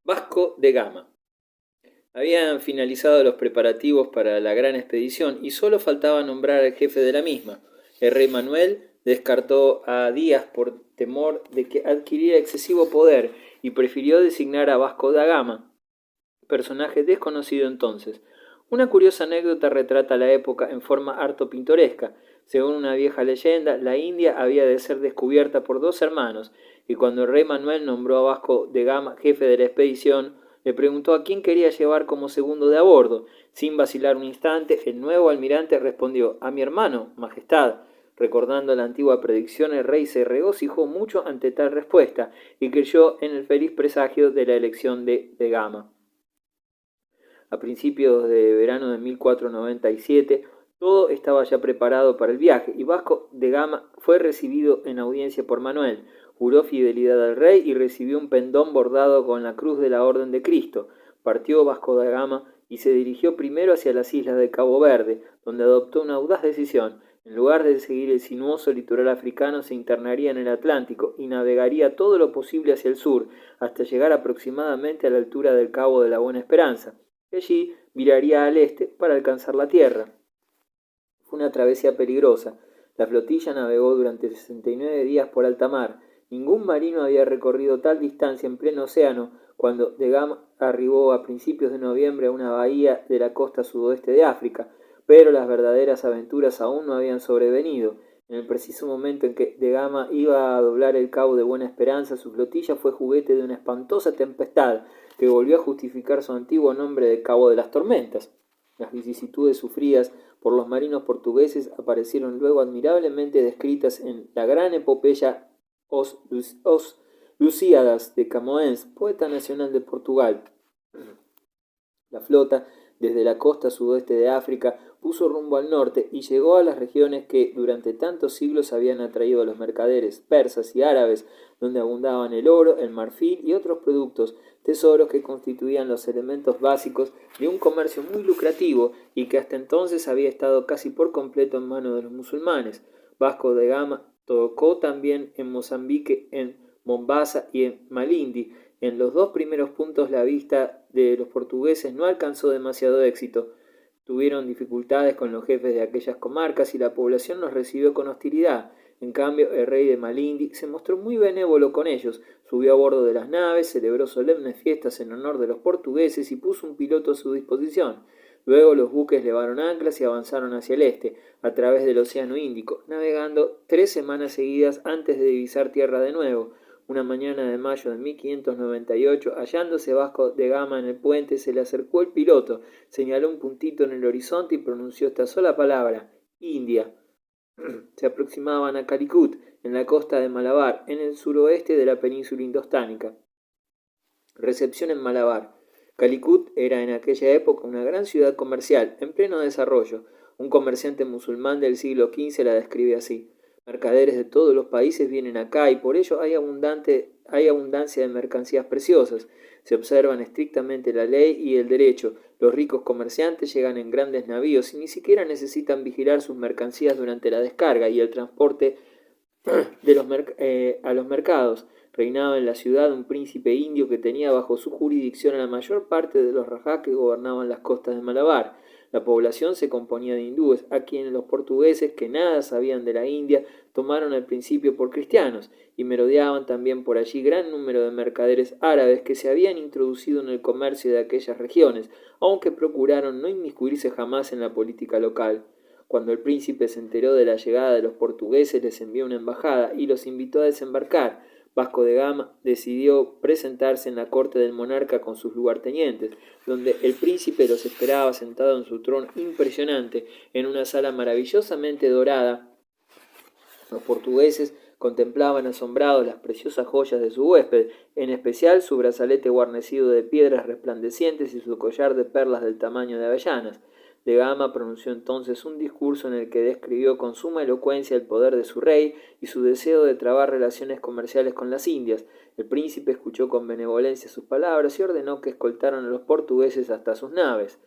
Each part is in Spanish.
Vasco de Gama. Habían finalizado los preparativos para la gran expedición y solo faltaba nombrar al jefe de la misma. El rey Manuel descartó a Díaz por temor de que adquiriera excesivo poder y prefirió designar a Vasco da Gama, personaje desconocido entonces. Una curiosa anécdota retrata la época en forma harto pintoresca. Según una vieja leyenda, la India había de ser descubierta por dos hermanos, y cuando el rey Manuel nombró a Vasco de Gama jefe de la expedición, le preguntó a quién quería llevar como segundo de a bordo. Sin vacilar un instante, el nuevo almirante respondió: a mi hermano, Majestad. Recordando la antigua predicción, el rey se regocijó mucho ante tal respuesta y creyó en el feliz presagio de la elección de Gama. A principios de verano de 1497, todo estaba ya preparado para el viaje y Vasco de Gama fue recibido en audiencia por Manuel. Juró fidelidad al rey y recibió un pendón bordado con la cruz de la Orden de Cristo. Partió Vasco da Gama y se dirigió primero hacia las islas de Cabo Verde, donde adoptó una audaz decisión. En lugar de seguir el sinuoso litoral africano, se internaría en el Atlántico y navegaría todo lo posible hacia el sur, hasta llegar aproximadamente a la altura del Cabo de la Buena Esperanza. Y allí viraría al este para alcanzar la tierra. Fue una travesía peligrosa. La flotilla navegó durante 69 días por alta mar. Ningún marino había recorrido tal distancia en pleno océano cuando de Gama arribó a principios de noviembre a una bahía de la costa sudoeste de África, pero las verdaderas aventuras aún no habían sobrevenido. En el preciso momento en que de Gama iba a doblar el cabo de Buena Esperanza, su flotilla fue juguete de una espantosa tempestad que volvió a justificar su antiguo nombre de Cabo de las Tormentas. Las vicisitudes sufridas por los marinos portugueses aparecieron luego admirablemente descritas en la gran epopeya Os Lusíadas de Camões, poeta nacional de Portugal. La flota, desde la costa sudoeste de África, puso rumbo al norte y llegó a las regiones que durante tantos siglos habían atraído a los mercaderes persas y árabes, donde abundaban el oro, el marfil y otros productos, tesoros que constituían los elementos básicos de un comercio muy lucrativo y que hasta entonces había estado casi por completo en manos de los musulmanes. Vasco de Gama tocó también en Mozambique, en Mombasa y en Malindi. En los dos primeros puntos la vista de los portugueses no alcanzó demasiado éxito. Tuvieron dificultades con los jefes de aquellas comarcas y la población los recibió con hostilidad. En cambio, el rey de Malindi se mostró muy benévolo con ellos, subió a bordo de las naves, celebró solemnes fiestas en honor de los portugueses y puso un piloto a su disposición. Luego los buques levaron anclas y avanzaron hacia el este, a través del Océano Índico, navegando 3 semanas seguidas antes de divisar tierra de nuevo. Una mañana de mayo de 1598, hallándose Vasco de Gama en el puente, se le acercó el piloto, señaló un puntito en el horizonte y pronunció esta sola palabra: India. Se aproximaban a Calicut, en la costa de Malabar, en el suroeste de la península indostánica. Recepción en Malabar. Calicut era en aquella época una gran ciudad comercial, en pleno desarrollo. Un comerciante musulmán del siglo XV la describe así: mercaderes de todos los países vienen acá y por ello hay abundancia de mercancías preciosas. Se observan estrictamente la ley y el derecho. Los ricos comerciantes llegan en grandes navíos y ni siquiera necesitan vigilar sus mercancías durante la descarga y el transporte a los mercados. Reinaba en la ciudad un príncipe indio que tenía bajo su jurisdicción a la mayor parte de los rajás que gobernaban las costas de Malabar. La población se componía de hindúes, a quienes los portugueses, que nada sabían de la India, tomaron al principio por cristianos, y merodeaban también por allí gran número de mercaderes árabes que se habían introducido en el comercio de aquellas regiones, aunque procuraron no inmiscuirse jamás en la política local. Cuando el príncipe se enteró de la llegada de los portugueses, les envió una embajada y los invitó a desembarcar. Vasco de Gama decidió presentarse en la corte del monarca con sus lugartenientes, donde el príncipe los esperaba sentado en su trono impresionante, en una sala maravillosamente dorada. Los portugueses contemplaban asombrados las preciosas joyas de su huésped, en especial su brazalete guarnecido de piedras resplandecientes y su collar de perlas del tamaño de avellanas. De Gama pronunció entonces un discurso en el que describió con suma elocuencia el poder de su rey y su deseo de trabar relaciones comerciales con las Indias. El príncipe escuchó con benevolencia sus palabras y ordenó que escoltaran a los portugueses hasta sus naves.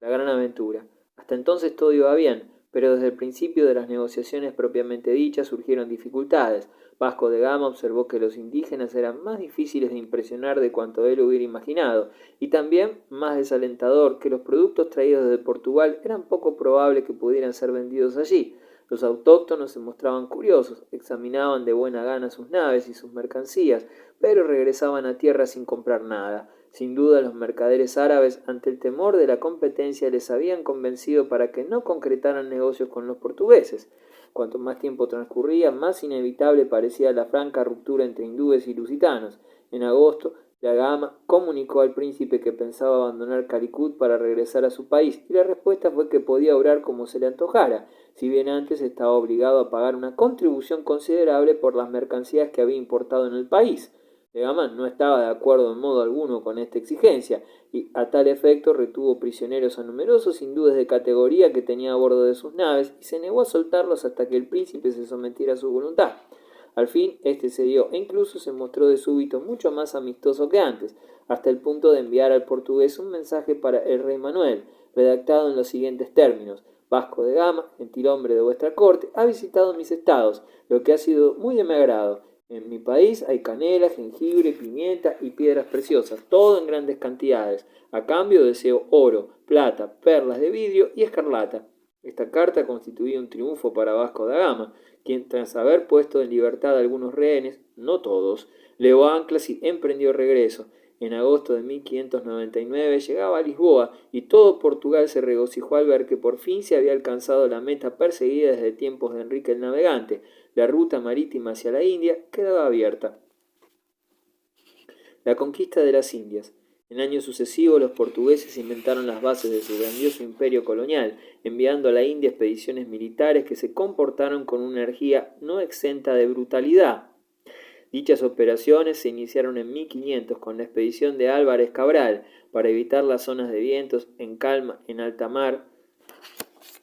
La gran aventura. Hasta entonces todo iba bien. Pero desde el principio de las negociaciones propiamente dichas surgieron dificultades. Vasco de Gama observó que los indígenas eran más difíciles de impresionar de cuanto él hubiera imaginado, y también más desalentador que los productos traídos desde Portugal eran poco probable que pudieran ser vendidos allí. Los autóctonos se mostraban curiosos, examinaban de buena gana sus naves y sus mercancías, pero regresaban a tierra sin comprar nada. Sin duda los mercaderes árabes, ante el temor de la competencia, les habían convencido para que no concretaran negocios con los portugueses. Cuanto más tiempo transcurría, más inevitable parecía la franca ruptura entre hindúes y lusitanos. En agosto, Da Gama comunicó al príncipe que pensaba abandonar Calicut para regresar a su país, y la respuesta fue que podía obrar como se le antojara, si bien antes estaba obligado a pagar una contribución considerable por las mercancías que había importado en el país. Da Gama no estaba de acuerdo en modo alguno con esta exigencia, y a tal efecto retuvo prisioneros a numerosos hindúes de categoría que tenía a bordo de sus naves y se negó a soltarlos hasta que el príncipe se sometiera a su voluntad. Al fin, este cedió e incluso se mostró de súbito mucho más amistoso que antes, hasta el punto de enviar al portugués un mensaje para el rey Manuel, redactado en los siguientes términos: Vasco de Gama, gentilhombre de vuestra corte, ha visitado mis estados, lo que ha sido muy de mi agrado. En mi país hay canela, jengibre, pimienta y piedras preciosas, todo en grandes cantidades. A cambio deseo oro, plata, perlas de vidrio y escarlata. Esta carta constituía un triunfo para Vasco da Gama, quien, tras haber puesto en libertad a algunos rehenes, no todos, levó anclas y emprendió regreso. En agosto de 1599 llegaba a Lisboa y todo Portugal se regocijó al ver que por fin se había alcanzado la meta perseguida desde tiempos de Enrique el Navegante. La ruta marítima hacia la India quedaba abierta. La conquista de las Indias. En años sucesivos los portugueses inventaron las bases de su grandioso imperio colonial, enviando a la India expediciones militares que se comportaron con una energía no exenta de brutalidad. Dichas operaciones se iniciaron en 1500 con la expedición de Álvarez Cabral para evitar las zonas de vientos en calma en alta mar.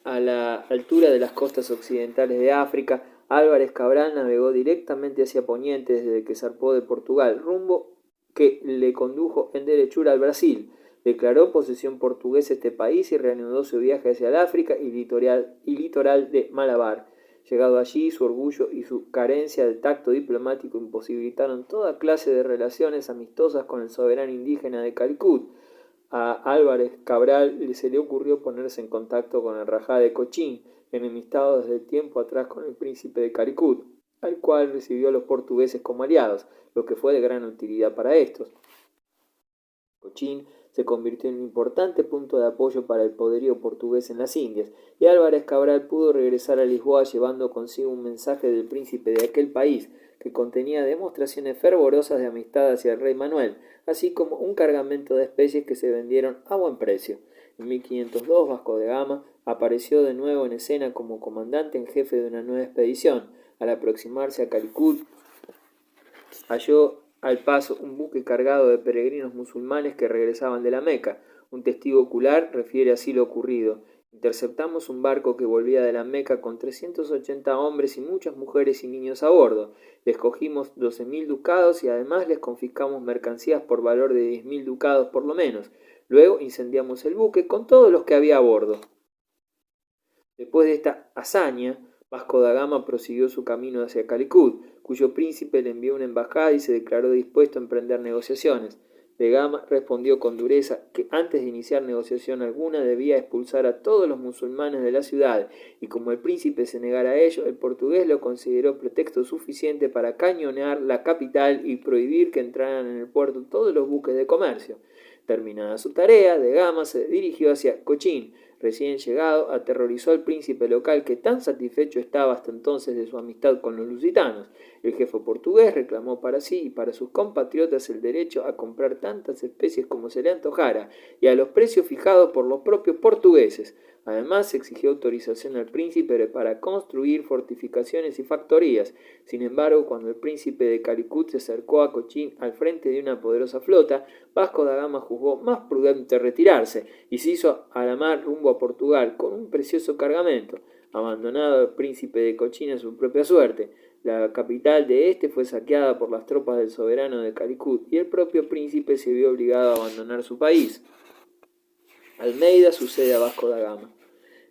A la altura de las costas occidentales de África, Álvarez Cabral navegó directamente hacia Poniente desde que zarpó de Portugal, rumbo que le condujo en derechura al Brasil. Declaró posesión portuguesa este país y reanudó su viaje hacia el África y litoral de Malabar. Llegado allí, su orgullo y su carencia de tacto diplomático imposibilitaron toda clase de relaciones amistosas con el soberano indígena de Calicut. A Álvarez Cabral se le ocurrió ponerse en contacto con el Rajá de Cochín, enemistado desde tiempo atrás con el príncipe de Calicut, al cual recibió a los portugueses como aliados, lo que fue de gran utilidad para estos. Cochín se convirtió en un importante punto de apoyo para el poderío portugués en las Indias, y Álvarez Cabral pudo regresar a Lisboa llevando consigo un mensaje del príncipe de aquel país, que contenía demostraciones fervorosas de amistad hacia el rey Manuel, así como un cargamento de especies que se vendieron a buen precio. En 1502 Vasco de Gama apareció de nuevo en escena como comandante en jefe de una nueva expedición. Al aproximarse a Calicut, halló al paso un buque cargado de peregrinos musulmanes que regresaban de la Meca. Un testigo ocular refiere así lo ocurrido: interceptamos un barco que volvía de la Meca con 380 hombres y muchas mujeres y niños a bordo. Les cogimos 12.000 ducados y además les confiscamos mercancías por valor de 10.000 ducados por lo menos. Luego incendiamos el buque con todos los que había a bordo. Después de esta hazaña, Vasco da Gama prosiguió su camino hacia Calicut, cuyo príncipe le envió una embajada y se declaró dispuesto a emprender negociaciones. De Gama respondió con dureza que antes de iniciar negociación alguna debía expulsar a todos los musulmanes de la ciudad, y como el príncipe se negara a ello, el portugués lo consideró pretexto suficiente para cañonear la capital y prohibir que entraran en el puerto todos los buques de comercio. Terminada su tarea, De Gama se dirigió hacia Cochín. Recién llegado, aterrorizó al príncipe local, que tan satisfecho estaba hasta entonces de su amistad con los lusitanos. El jefe portugués reclamó para sí y para sus compatriotas el derecho a comprar tantas especies como se le antojara, y a los precios fijados por los propios portugueses. Además, exigió autorización al príncipe para construir fortificaciones y factorías. Sin embargo, cuando el príncipe de Calicut se acercó a Cochín al frente de una poderosa flota, Vasco da Gama juzgó más prudente retirarse y se hizo a la mar rumbo a Portugal con un precioso cargamento, abandonado al príncipe de Cochín a su propia suerte. La capital de este fue saqueada por las tropas del soberano de Calicut y el propio príncipe se vio obligado a abandonar su país. Almeida sucede a Vasco da Gama.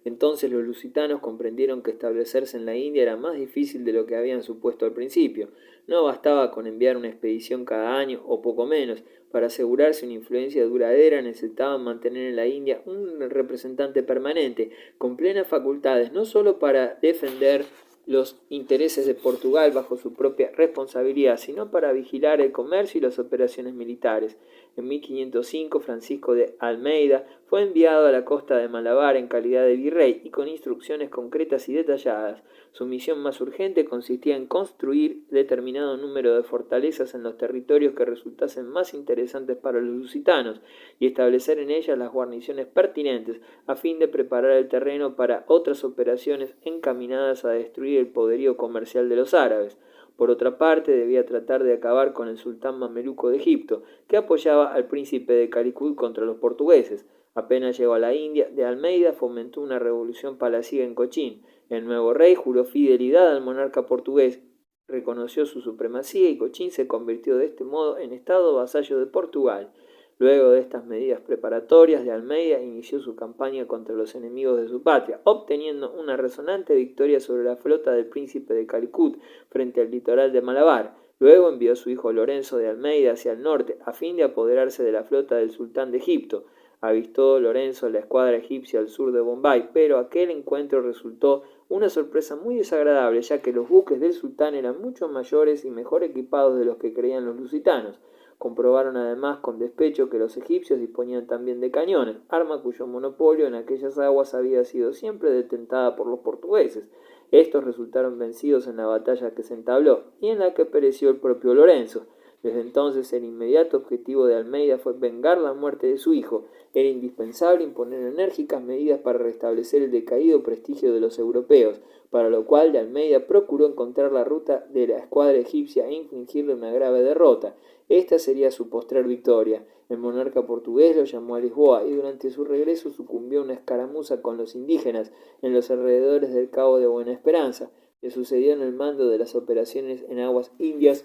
Entonces los lusitanos comprendieron que establecerse en la India era más difícil de lo que habían supuesto al principio. No bastaba con enviar una expedición cada año o poco menos. Para asegurarse una influencia duradera necesitaban mantener en la India un representante permanente, con plenas facultades, no solo para defender los intereses de Portugal bajo su propia responsabilidad, sino para vigilar el comercio y las operaciones militares. En 1505, Francisco de Almeida fue enviado a la costa de Malabar en calidad de virrey y con instrucciones concretas y detalladas. Su misión más urgente consistía en construir determinado número de fortalezas en los territorios que resultasen más interesantes para los lusitanos y establecer en ellas las guarniciones pertinentes a fin de preparar el terreno para otras operaciones encaminadas a destruir el poderío comercial de los árabes. Por otra parte, debía tratar de acabar con el sultán mameluco de Egipto, que apoyaba al príncipe de Calicut contra los portugueses. Apenas llegó a la India, de Almeida fomentó una revolución palaciega en Cochín. El nuevo rey juró fidelidad al monarca portugués, reconoció su supremacía y Cochín se convirtió de este modo en estado vasallo de Portugal. Luego de estas medidas preparatorias, de Almeida inició su campaña contra los enemigos de su patria, obteniendo una resonante victoria sobre la flota del príncipe de Calicut frente al litoral de Malabar. Luego envió a su hijo Lorenzo de Almeida hacia el norte, a fin de apoderarse de la flota del sultán de Egipto. Avistó Lorenzo la escuadra egipcia al sur de Bombay, pero aquel encuentro resultó una sorpresa muy desagradable, ya que los buques del sultán eran mucho mayores y mejor equipados de los que creían los lusitanos. Comprobaron además con despecho que los egipcios disponían también de cañones, arma cuyo monopolio en aquellas aguas había sido siempre detentada por los portugueses. Estos resultaron vencidos en la batalla que se entabló y en la que pereció el propio Lorenzo. Desde entonces el inmediato objetivo de Almeida fue vengar la muerte de su hijo. Era indispensable imponer enérgicas medidas para restablecer el decaído prestigio de los europeos, para lo cual de Almeida procuró encontrar la ruta de la escuadra egipcia e infligirle una grave derrota. Esta sería su postrer victoria. El monarca portugués lo llamó a Lisboa y durante su regreso sucumbió a una escaramuza con los indígenas en los alrededores del Cabo de Buena Esperanza. Le sucedió en el mando de las operaciones en aguas indias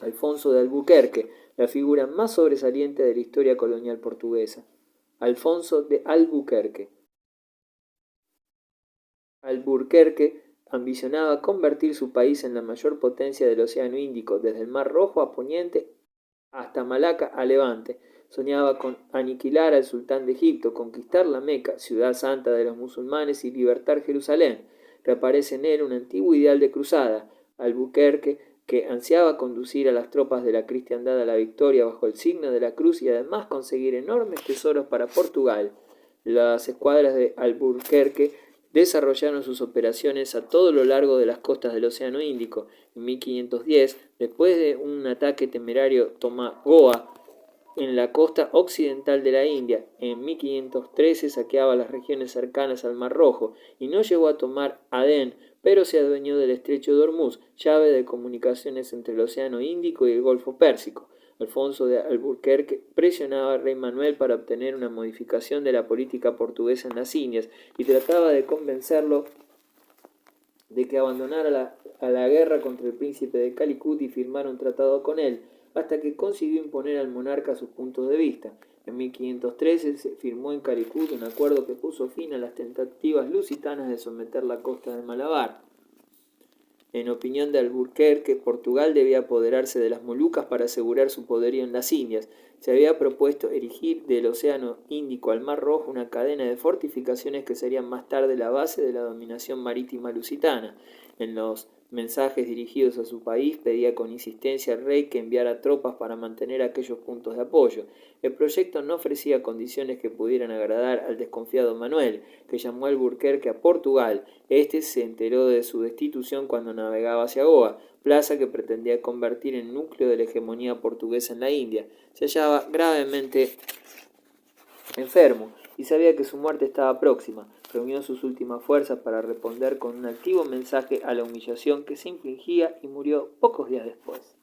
Alfonso de Albuquerque, la figura más sobresaliente de la historia colonial portuguesa. Alfonso de Albuquerque. Albuquerque ambicionaba convertir su país en la mayor potencia del Océano Índico, desde el Mar Rojo a Poniente hasta Malaca a Levante. Soñaba con aniquilar al sultán de Egipto, conquistar la Meca, ciudad santa de los musulmanes, y libertar Jerusalén. Reaparece en él un antiguo ideal de cruzada. Albuquerque, que ansiaba conducir a las tropas de la cristiandad a la victoria bajo el signo de la cruz y además conseguir enormes tesoros para Portugal. Las escuadras de Albuquerque desarrollaron sus operaciones a todo lo largo de las costas del Océano Índico. En 1510, después de un ataque temerario, toma Goa, en la costa occidental de la India. En 1513 saqueaba las regiones cercanas al Mar Rojo y no llegó a tomar Adén, pero se adueñó del estrecho de Hormuz, llave de comunicaciones entre el Océano Índico y el Golfo Pérsico. Alfonso de Albuquerque presionaba al rey Manuel para obtener una modificación de la política portuguesa en las Indias y trataba de convencerlo de que abandonara la guerra contra el príncipe de Calicut y firmara un tratado con él, hasta que consiguió imponer al monarca sus puntos de vista. En 1513 se firmó en Calicut un acuerdo que puso fin a las tentativas lusitanas de someter la costa de Malabar. En opinión de Albuquerque, Portugal debía apoderarse de las Molucas para asegurar su poderío en las Indias. Se había propuesto erigir del Océano Índico al Mar Rojo una cadena de fortificaciones que serían más tarde la base de la dominación marítima lusitana. En los mensajes dirigidos a su país pedía con insistencia al rey que enviara tropas para mantener aquellos puntos de apoyo. El proyecto no ofrecía condiciones que pudieran agradar al desconfiado Manuel, que llamó a Albuquerque a Portugal. Este se enteró de su destitución cuando navegaba hacia Goa, plaza que pretendía convertir en núcleo de la hegemonía portuguesa en la India. Se hallaba gravemente enfermo y sabía que su muerte estaba próxima. Reunió sus últimas fuerzas para responder con un activo mensaje a la humillación que se infligía y murió pocos días después.